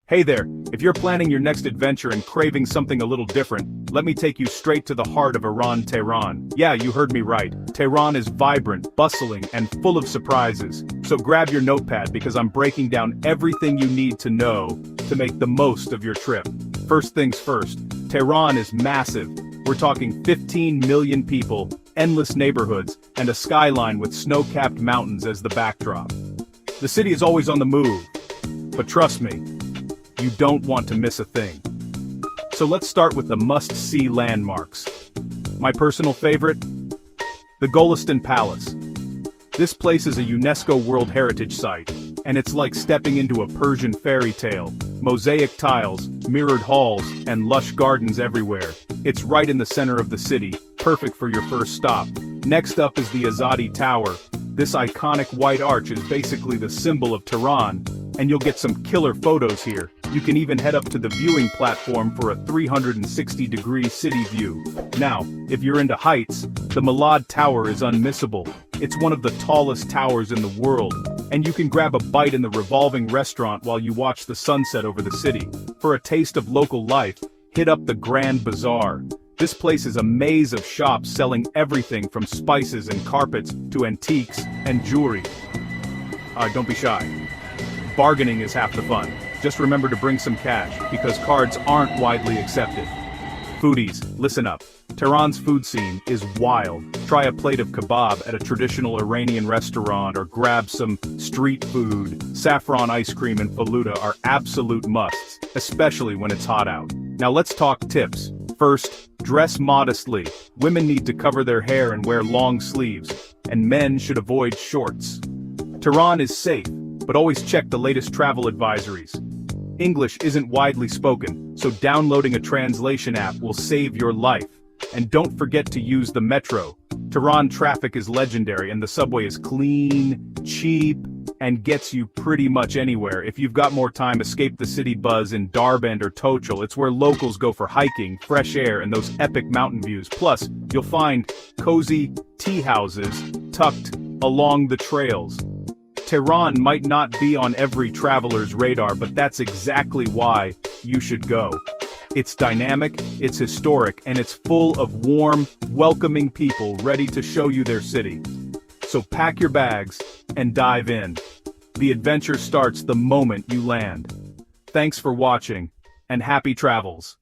Hey there, if you're planning your next adventure and craving something a little different, let me take you straight to the heart of Iran, Tehran. Yeah, you heard me right. Tehran is vibrant, bustling, and full of surprises. So grab your notepad because I'm breaking down everything you need to know to make the most of your trip. First things first, Tehran is massive. We're talking 15 million people, endless neighborhoods, and a skyline with snow-capped mountains as the backdrop. The city is always on the move. But trust me, you don't want to miss a thing. So let's start with the must-see landmarks. My personal favorite? The Golestan Palace. This place is a UNESCO World Heritage Site, and it's like stepping into a Persian fairy tale. Mosaic tiles, mirrored halls, and lush gardens everywhere. It's right in the center of the city, perfect for your first stop. Next up is the Azadi Tower. This iconic white arch is basically the symbol of Tehran, and you'll get some killer photos here. You can even head up to the viewing platform for a 360-degree city view. Now, if you're into heights, the Malad Tower is unmissable. It's one of the tallest towers in the world, and you can grab a bite in the revolving restaurant while you watch the sunset over the city. For a taste of local life, hit up the Grand Bazaar. This place is a maze of shops selling everything from spices and carpets to antiques and jewelry. Don't be shy. Bargaining is half the fun. Just remember to bring some cash, because cards aren't widely accepted. Foodies, listen up. Tehran's food scene is wild. Try a plate of kebab at a traditional Iranian restaurant or grab some street food. Saffron ice cream and faluda are absolute musts, especially when it's hot out. Now let's talk tips. First, dress modestly. Women need to cover their hair and wear long sleeves, and men should avoid shorts. Tehran is safe, but always check the latest travel advisories. English isn't widely spoken, so downloading a translation app will save your life. And don't forget to use the metro. Tehran traffic is legendary and the subway is clean, cheap, and gets you pretty much anywhere. If you've got more time, escape the city buzz in Darband or Tochal. It's where locals go for hiking, fresh air, and those epic mountain views. Plus, you'll find cozy tea houses tucked along the trails. Tehran might not be on every traveler's radar, but that's exactly why you should go. It's dynamic, it's historic, and it's full of warm, welcoming people ready to show you their city. So pack your bags and dive in. The adventure starts the moment you land. Thanks for watching, and happy travels.